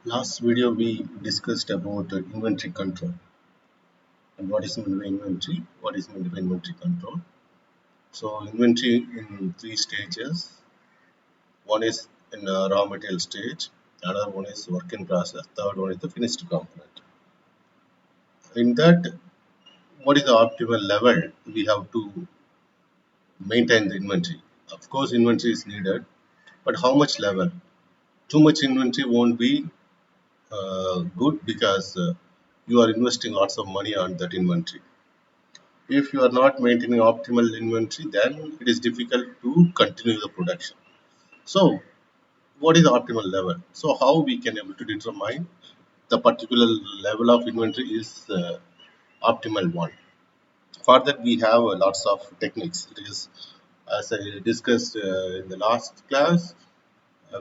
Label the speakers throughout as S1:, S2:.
S1: Last video we discussed about inventory control and what is meant by inventory, what is meant by inventory control. So inventory in three stages. One is in raw material stage, another one is work in process, third one is the finished component. In that, what is the optimal level we have to maintain the inventory? Of course, inventory is needed, but how much level? Too much inventory won't be good because you are investing lots of money on that inventory. If you are not maintaining optimal inventory, then it is difficult to continue the production. So, what is the optimal level? So, how we can able to determine the particular level of inventory is optimal one. For that, we have lots of techniques. It is, as I discussed in the last class,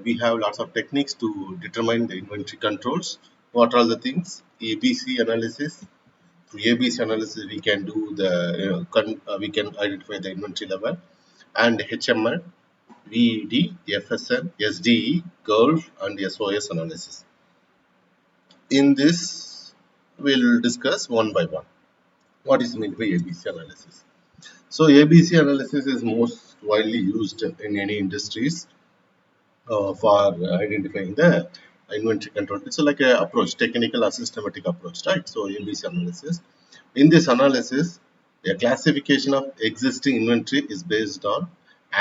S1: we have lots of techniques to determine the inventory controls. What are the things? ABC analysis. Through ABC analysis, we can do the we can identify the inventory level, and HML, VED, FSN, SDE, GURF, and SOS analysis. In this, we'll discuss one by one. What is meant by ABC analysis? So ABC analysis is most widely used in any industries for identifying the inventory control. It's like a approach, technical or systematic approach, right? So ABC analysis. In this analysis, a classification of existing inventory is based on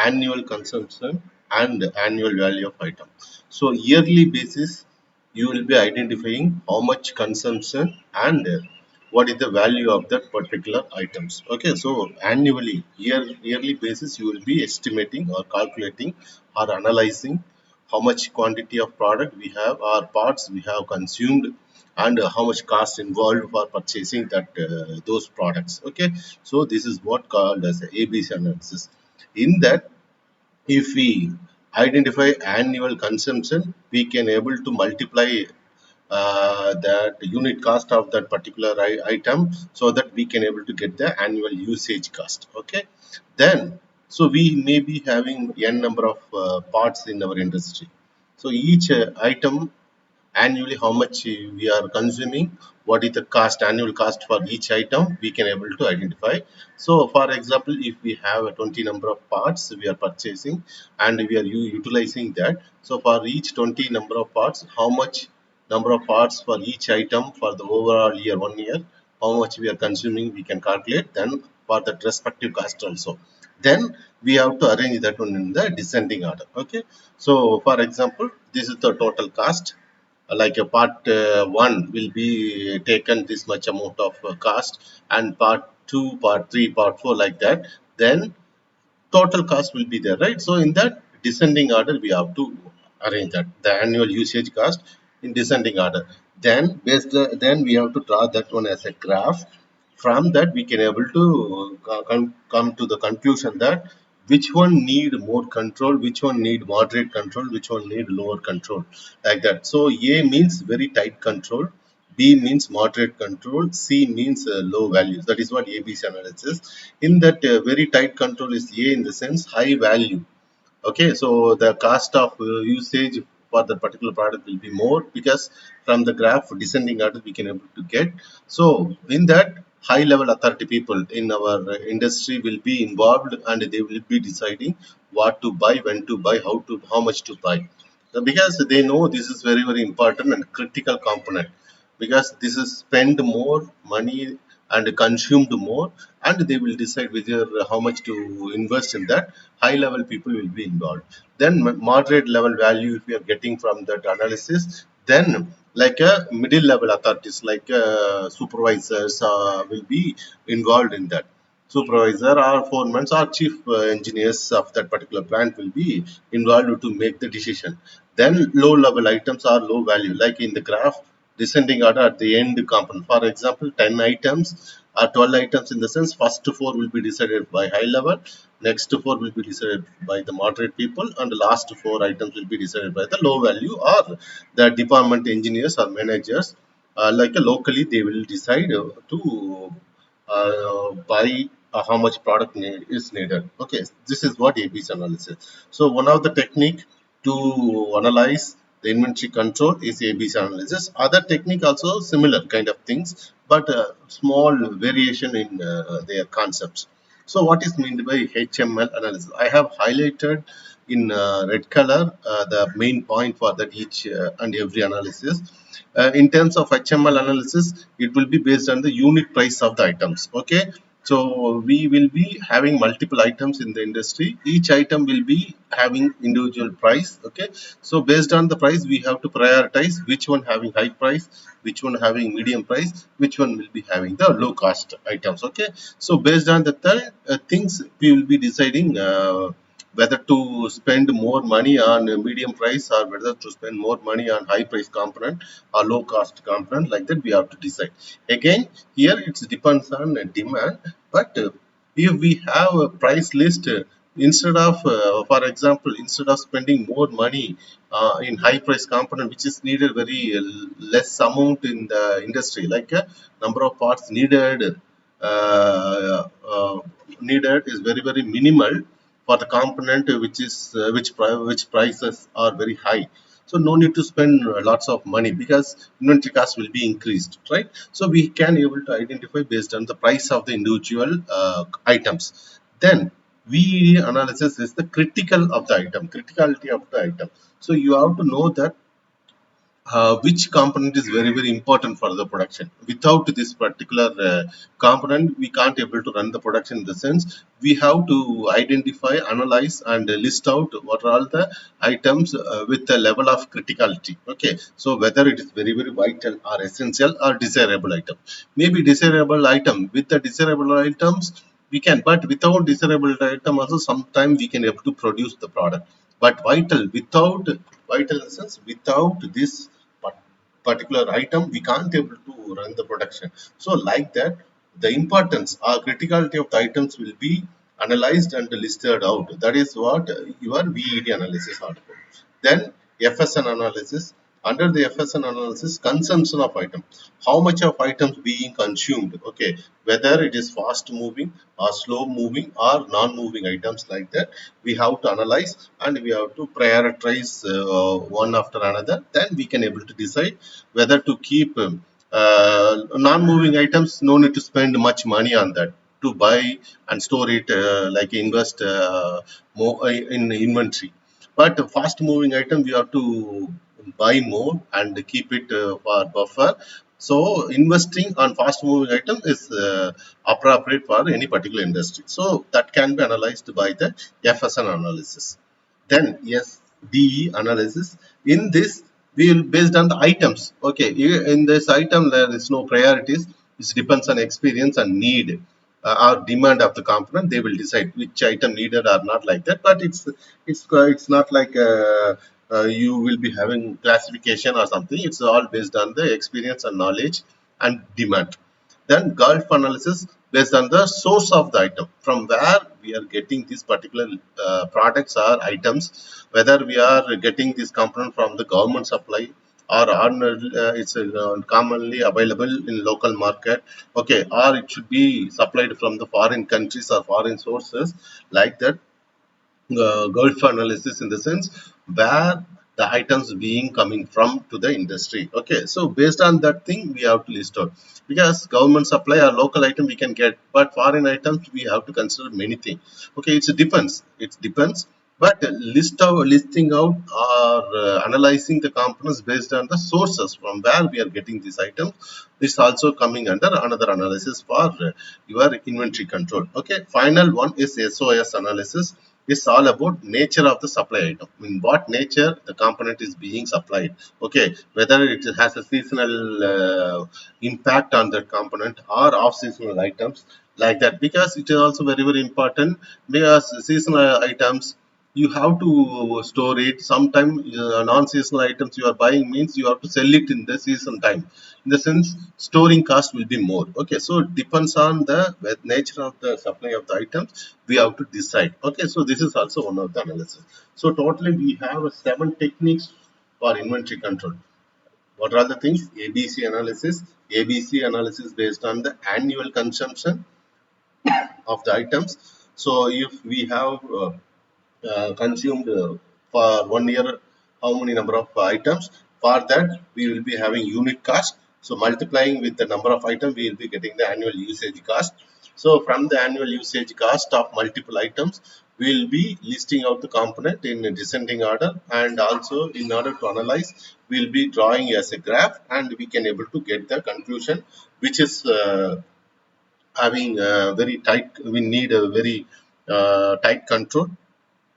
S1: annual consumption and annual value of item. So yearly basis, you will be identifying how much consumption and what is the value of that particular items. Okay, so annually, yearly basis, you will be estimating or calculating or analyzing how much quantity of product we have or parts we have consumed and how much cost involved for purchasing that those products. Okay, so this is what called as ABC analysis. In that, if we identify annual consumption, we can able to multiply that unit cost of that particular item, so that we can able to get the annual usage cost. Okay, then so we may be having n number of parts in our industry. So each item annually how much we are consuming, what is the cost, annual cost for each item, we can able to identify. So for example, if we have a 20 number of parts we are purchasing and we are utilizing that, so for each 20 number of parts, how much number of parts for each item for the overall year, 1 year, how much we are consuming, we can calculate then for that respective cost also. Then we have to arrange that one in the descending order. Okay, so for example, this is the total cost, like a part 1 will be taken this much amount of cost, and part 2, part 3, part 4, like that. Then total cost will be there, right? So in that descending order we have to arrange that the annual usage cost in descending order. Then then we have to draw that one as a graph. From that we can able to come to the conclusion that which one need more control, which one need moderate control, which one need lower control, like that. So A means very tight control, B means moderate control, C means low values. That is what ABC analysis. In that very tight control is A, in the sense high value. Okay, so the cost of usage for the particular product will be more, because from the graph descending order we can able to get. So in that, high level authority people in our industry will be involved, and they will be deciding what to buy, when to buy, how much to buy. Because they know this is very very important and critical component, because this is spend more money and consumed more, and they will decide whether how much to invest in that. High level people will be involved. Then moderate level value if we are getting from that analysis, then like a middle level authorities like supervisors will be involved in that. Supervisor or foremen or chief engineers of that particular plant will be involved to make the decision. Then low level items are low value, like in the graph descending order at the end component. For example, 10 items or 12 items, in the sense first four will be decided by high level, next four will be decided by the moderate people, and the last four items will be decided by the low value or the department engineers or managers. Like locally they will decide to buy how much product is needed. Okay, this is what ABC analysis. So one of the technique to analyze The inventory control is ABC analysis. Other technique also similar kind of things, but small variation in their concepts. So what is meant by HML analysis? I have highlighted in red color the main point for that each and every analysis. In terms of HML analysis, it will be based on the unit price of the items. Okay, so we will be having multiple items in the industry. Each item will be having individual price. Okay, so based on the price, we have to prioritize which one having high price, which one having medium price, which one will be having the low cost items. Okay, so based on the third things, we will be deciding whether to spend more money on a medium price or whether to spend more money on high price component or low cost component. Like that we have to decide. Again, here it depends on demand, but if we have a price list, instead of for example, instead of spending more money in high price component which is needed very less amount in the industry, like number of parts needed needed is very minimal for the component which prices are very high. So no need to spend lots of money because inventory cost will be increased, right? So we can able to identify based on the price of the individual items. Then VED analysis is the critical of the item, criticality of the item. So you have to know that which component is very important for the production. Without this particular component, we can't able to run the production. In the sense, we have to identify, analyze, and list out what are all the items with the level of criticality. Okay, so whether it is very vital or essential or desirable item. Maybe desirable item, with the desirable items we can, but without desirable item also sometimes we can able to produce the product. But vital, without vital in the sense, without this particular item we can't able to run the production. So like that, the importance or criticality of the items will be analyzed and listed out. That is what your VED analysis are about. Then FSN analysis. Under the FSN analysis, consumption of item, how much of items being consumed. Okay, whether it is fast moving or slow moving or non-moving items, like that we have to analyze and we have to prioritize one after another. Then we can able to decide whether to keep non-moving items. No need to spend much money on that, to buy and store it, like invest more in inventory. But fast moving item we have to buy more and keep it for buffer. So investing on fast moving item is appropriate for any particular industry. So that can be analyzed by the FSN analysis. Then yes, DE analysis. In this we will based on the items. Okay, in this item there is no priorities. It depends on experience and need or demand of the component. They will decide which item needed or not, like that. But it's not like you will be having classification or something. It's all based on the experience and knowledge and demand. Then Gulf analysis, based on the source of the item, from where we are getting these particular products or items, whether we are getting this component from the government supply or it's commonly available in local market. Okay, or it should be supplied from the foreign countries or foreign sources, like that. Gulf analysis in the sense where the items being coming from to the industry. Okay, so based on that thing we have to list out, because government supply or local item we can get, but foreign items we have to consider many things. Okay, it depends, but listing out or analyzing the components based on the sources from where we are getting these items is also coming under another analysis for your inventory control. Okay, final one is SOS analysis. It's all about nature of the supply item. In what nature the component is being supplied. Okay, whether it has a seasonal impact on that component or off seasonal items, like that. Because it is also very important, because seasonal items you have to store it. Sometimes non-seasonal items you are buying means you have to sell it in the season time. In the sense, storing cost will be more. Okay, so it depends on the nature of the supply of the items. We have to decide. Okay, so this is also one of the analysis. So totally we have 7 techniques for inventory control. What are the things? ABC analysis. ABC analysis based on the annual consumption of the items. So if we have consumed for 1 year how many number of items. For that, we will be having unit cost. So multiplying with the number of items, we will be getting the annual usage cost. So from the annual usage cost of multiple items, we will be listing out the component in a descending order, and also in order to analyze, we will be drawing as a graph, and we can able to get the conclusion, which is having very tight. We need a very tight control,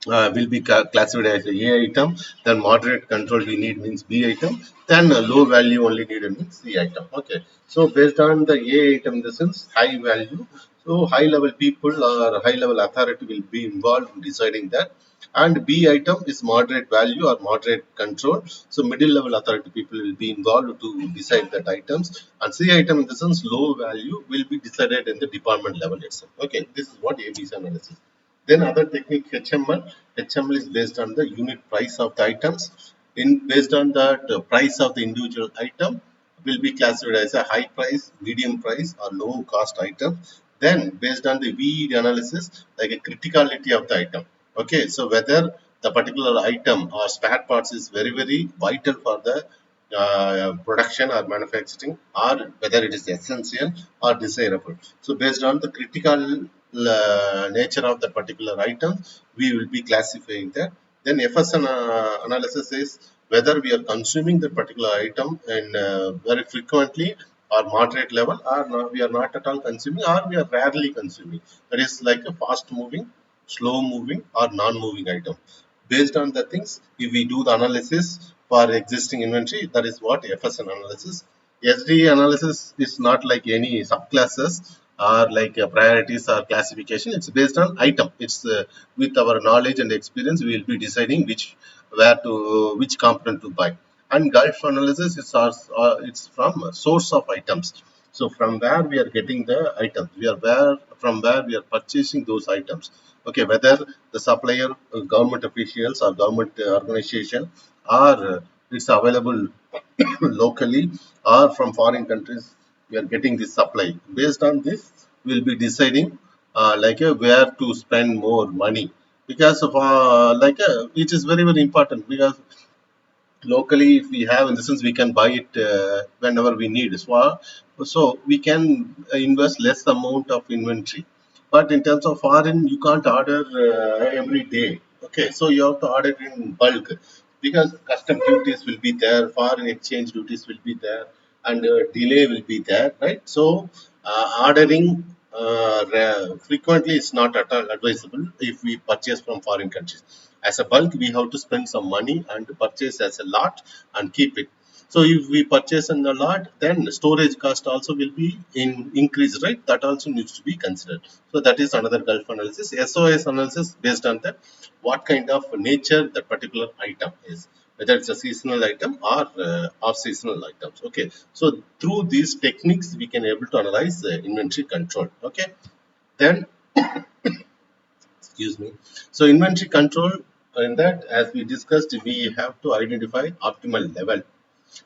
S1: will be classified as a A item. Then moderate control we need means B item. Then low value only needed means C item. Okay. So based on the A item, in the sense high value. So high level people or high level authority will be involved in deciding that. And B item is moderate value or moderate control. So middle level authority people will be involved to decide that items. And C item, in the sense low value, will be decided in the department level itself. Okay. This is what ABC analysis. Then other technique HML. HML is based on the unit price of the items. Based on that price of the individual item will be classified as a high price, medium price or low cost item. Then based on the VED analysis, like a criticality of the item. Okay, so whether the particular item or spare parts is very vital for the production or manufacturing, or whether it is essential or desirable. So based on the critical nature of the particular item, we will be classifying that. Then FSN analysis is whether we are consuming the particular item in very frequently or moderate level, or we are not at all consuming, or we are rarely consuming. That is like a fast moving, slow moving or non-moving item. Based on the things, if we do the analysis for existing inventory, that is what FSN analysis. SD analysis is not like any subclasses or like priorities or classification. It's based on item. It's with our knowledge and experience, we will be deciding which component to buy. And Gulf analysis is it's from source of items. So from where we are getting the items, from where we are purchasing those items. Okay, whether the supplier, government officials or government organization, or it's available locally or from foreign countries, we are getting this supply. Based on this, we will be deciding where to spend more money, because of it is very important, because locally if we have, in the sense we can buy it whenever we need, so we can invest less amount of inventory. But in terms of foreign, you can't order every day. Okay, so you have to order in bulk, because custom duties will be there, foreign exchange duties will be there, and delay will be there, right? So ordering frequently is not at all advisable if we purchase from foreign countries. As a bulk, we have to spend some money and purchase as a lot and keep it. So if we purchase in a lot, then storage cost also will be increased, right? That also needs to be considered. So that is another Gulf analysis. SOS analysis based on that, what kind of nature that particular item is, whether it's a seasonal item or off-seasonal items. Okay, so through these techniques, we can able to analyze inventory control. Okay, then excuse me. So inventory control, in that, as we discussed, we have to identify optimal level.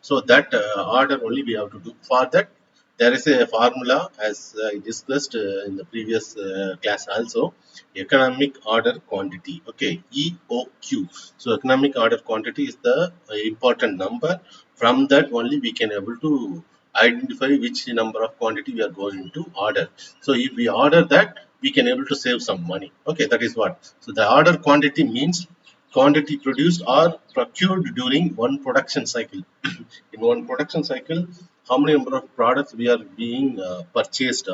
S1: So that order only we have to do. For that, there is a formula, as I discussed in the previous class also. Economic order quantity. Okay, EOQ. So economic order quantity is the important number. From that only we can able to identify which number of quantity we are going to order. So if we order that, we can able to save some money. Okay, that is what. So the order quantity means quantity produced or procured during one production cycle. In one production cycle, how many number of products we are being purchased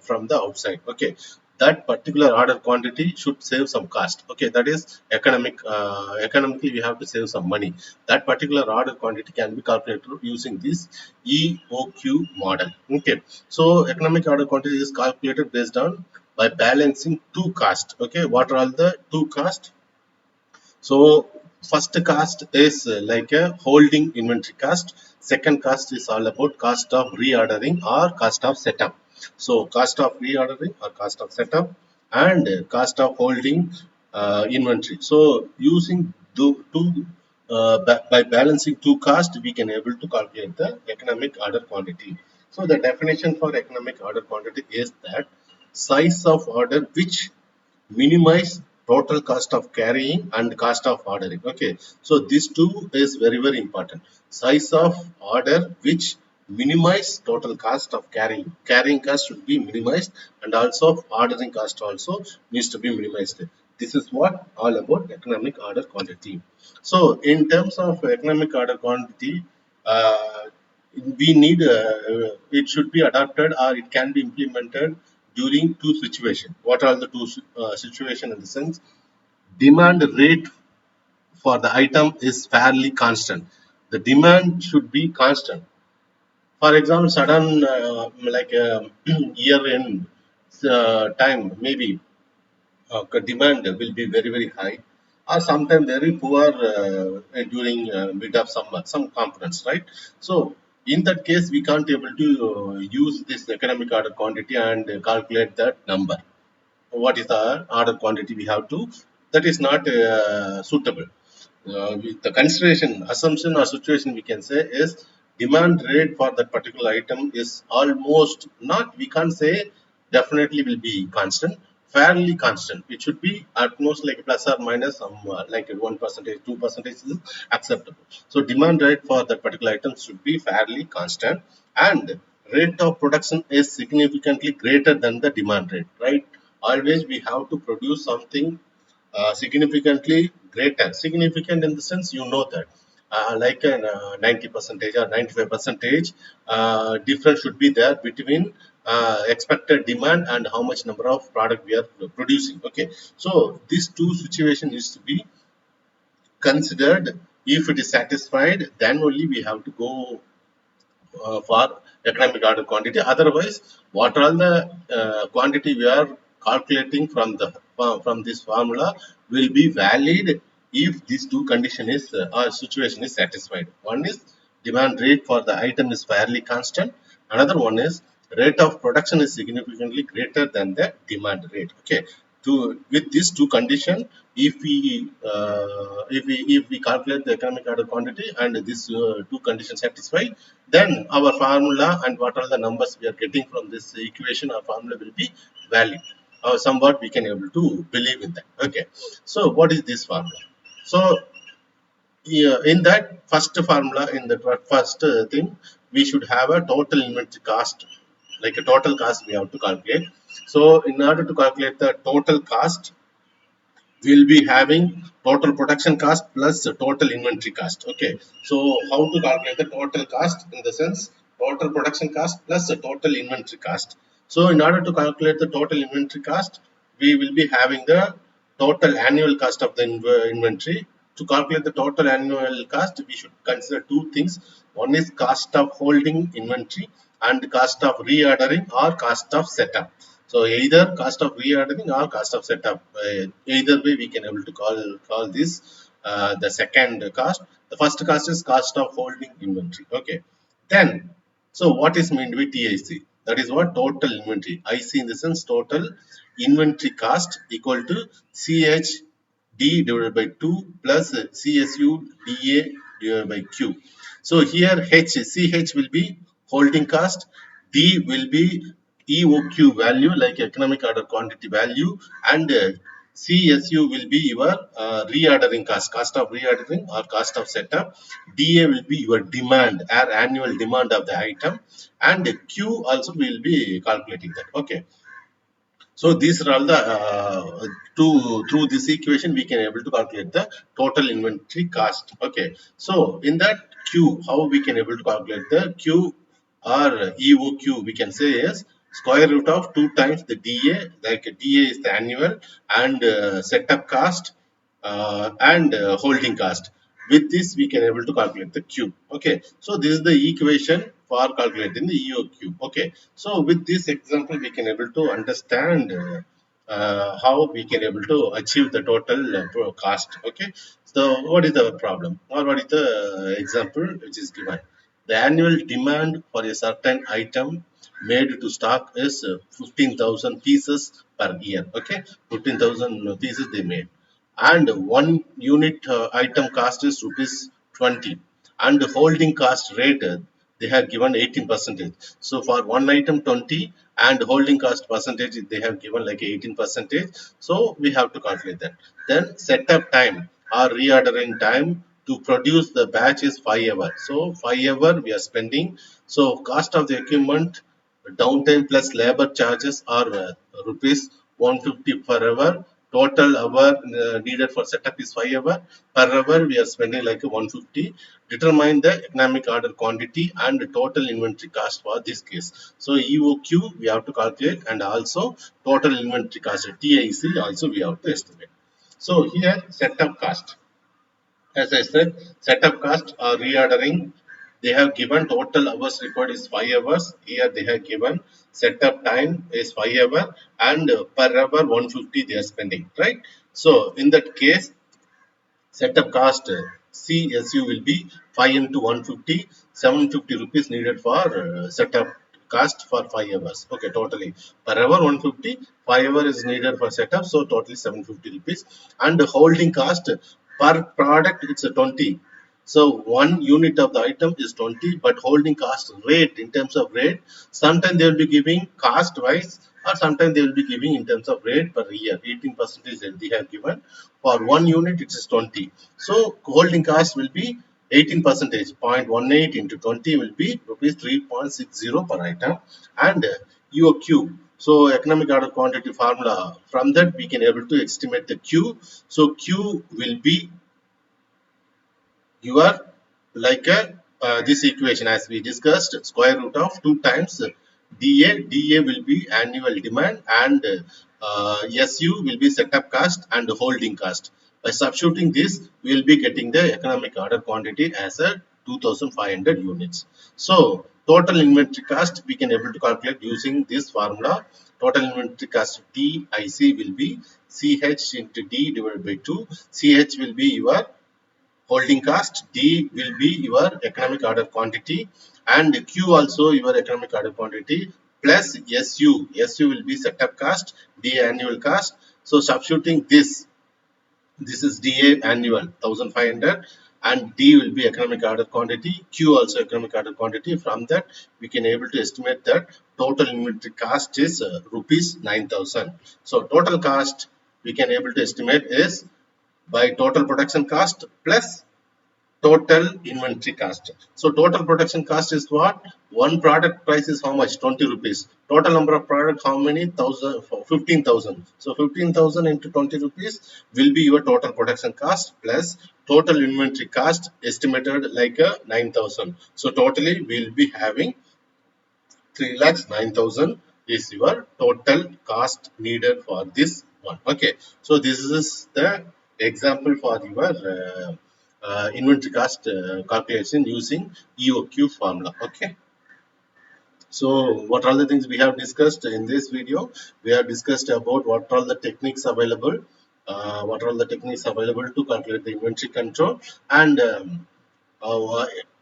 S1: from the outside. Okay, that particular order quantity should save some cost. Okay, that is economically we have to save some money. That particular order quantity can be calculated using this EOQ model. Okay, so economic order quantity is calculated based on by balancing two costs. Okay, what are all the two costs? So first cost is like a holding inventory cost. Second cost is all about cost of reordering or cost of setup. So cost of reordering or cost of setup, and cost of holding inventory. So using two by balancing two costs, we can able to calculate the economic order quantity. So the definition for economic order quantity is that size of order which minimize total cost of carrying and cost of ordering. Okay, so these two is very important. Size of order which minimize total cost of carrying cost should be minimized, and also ordering cost also needs to be minimized. This is what all about economic order quantity. So in terms of economic order quantity, uh, we need it should be adapted or it can be implemented during two situations. What are the two situation? In the sense, demand rate for the item is fairly constant. The demand should be constant. For example, sudden like year end time, maybe demand will be very high, or sometimes very poor during mid of summer, some components, right? So in that case, we can't able to use this economic order quantity and calculate that number. What is the order quantity we have to? That is not suitable. With the consideration, assumption or situation we can say is demand rate for that particular item is almost not, we can't say definitely will be constant, fairly constant. It should be at most like plus or minus some like 1%, 2% is acceptable. So demand rate for that particular item should be fairly constant, and rate of production is significantly greater than the demand rate, right? Always we have to produce something significantly greater. Significant in the sense, you know that like an 90 percentage or 95 percentage difference should be there between expected demand and how much number of product we are producing. Okay, so these two situation is to be considered. If it is satisfied, then only we have to go for economic order quantity. Otherwise, what are the quantity we are calculating from this formula will be valid if these two condition is or situation is satisfied. One is demand rate for the item is fairly constant. Another one is rate of production is significantly greater than the demand rate. Okay, to with these two condition, if we calculate the economic order quantity and these two conditions satisfied, then our formula and what are the numbers we are getting from this equation or formula will be valid. Somewhat we can able to believe in that. Okay, so what is this formula? So yeah, in that first formula, in the first thing, we should have a total inventory cost, like a total cost we have to calculate. So in order to calculate the total cost, we'll be having total production cost plus the total inventory cost. Okay, so how to calculate the total cost? In the sense, total production cost plus the total inventory cost. So in order to calculate the total inventory cost, we will be having the total annual cost of the inventory. To calculate the total annual cost, we should consider two things. One is cost of holding inventory and cost of reordering or cost of setup. So either cost of reordering or cost of setup, either way we can able to call this the second cost. The first cost is cost of holding inventory. Okay, then so what is meant by TIC? That is what total inventory. IC in the sense total inventory cost equal to CHD divided by 2 plus CSU DA divided by Q. So here CH will be holding cost, D will be EOQ value like economic order quantity value, and CSU will be your reordering cost, cost of reordering or cost of setup. DA will be your demand or annual demand of the item, and Q also will be calculating that. Okay, so these are all the through this equation we can able to calculate the total inventory cost. Okay, so in that Q, how we can able to calculate the Q or EOQ? We can say is square root of 2 times the DA. Like DA is the annual, and setup cost and holding cost. With this, we can able to calculate the Q. Okay, so this is the equation for calculating the EOQ. Okay, so with this example, we can able to understand how we can able to achieve the total cost. Okay, so what is the problem, or what is the example which is given? The annual demand for a certain item made to stock is 15,000 pieces per year. Okay, 15,000 pieces they made, and one unit item cost is rupees 20, and the holding cost rate they have given 18 percentage. So for one item 20 and holding cost percentage they have given like 18 percentage. So we have to calculate that. Then setup time or reordering time to produce the batch is 5 hours. So 5 hours we are spending. So cost of the equipment, downtime plus labor charges are rupees 150 per hour. Total hour needed for setup is 5 hour. Per hour we are spending like 150. Determine the economic order quantity and total inventory cost for this case. So EOQ we have to calculate, and also total inventory cost TIC also we have to estimate. So here setup cost. As I said, setup cost or reordering, they have given total hours required is 5 hours. Here they have given setup time is 5 hours, and per hour 150 they are spending, right? So in that case, setup cost CSU will be 5 into 150, 750 rupees needed for setup cost for 5 hours. Okay, totally. Per hour 150, 5 hours is needed for setup, so totally 750 rupees. And the holding cost per product it's a 20. So one unit of the item is 20, but holding cost rate in terms of rate, sometimes they will be giving cost wise, or sometimes they will be giving in terms of rate per year. 18 percentage they have given. For one unit it is 20. So holding cost will be 18 percentage. 0.18 into 20 will be rupees 3.60 per item. And EOQ. So economic order quantity formula, from that we can able to estimate the Q. So Q will be you are like a this equation as we discussed, square root of 2 times DA will be annual demand, and SU will be setup cost and holding cost. By substituting this we will be getting the economic order quantity as a 2500 units. So total inventory cost we can able to calculate using this formula. Total inventory cost TIC will be CH into D divided by 2. CH will be your holding cost, D will be your economic order quantity, and Q also your economic order quantity, plus SU. SU will be setup cost, D annual cost. So substituting this is DA annual 1500, and D will be economic order quantity, Q also economic order quantity. From that we can able to estimate that total inventory cost is rupees 9000. So total cost we can able to estimate is by total production cost plus total inventory cost. So total production cost is what? One product price is how much? 20 rupees. Total number of product how many? 15,000. So 15,000 into 20 rupees will be your total production cost plus total inventory cost estimated like a 9,000. So totally we will be having 3,09,000 is your total cost needed for this one. Okay, so this is the example for your inventory cost calculation using EOQ formula. Okay, so what are the things we have discussed in this video? We have discussed about what are the techniques available, to calculate the inventory control, and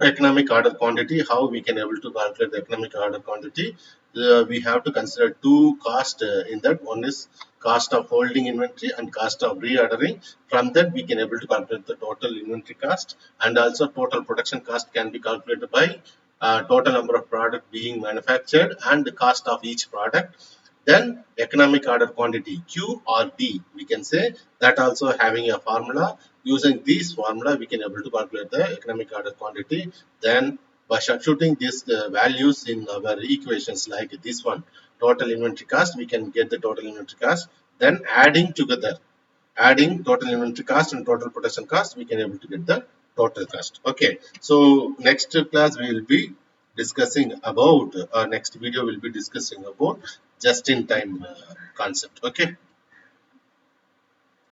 S1: economic order quantity, how we can able to calculate the economic order quantity. We have to consider two cost in that. One is cost of holding inventory and cost of reordering. From that we can able to calculate the total inventory cost, and also total production cost can be calculated by total number of product being manufactured and the cost of each product. Then economic order quantity Q or D we can say, that also having a formula. Using this formula we can able to calculate the economic order quantity. Then by substituting these values in our equations like this one, total inventory cost, we can get the total inventory cost. Then adding together, adding total inventory cost and total production cost, we can able to get the total cost. Okay, so next class we will be discussing about next video will be discussing about just in time concept. Okay.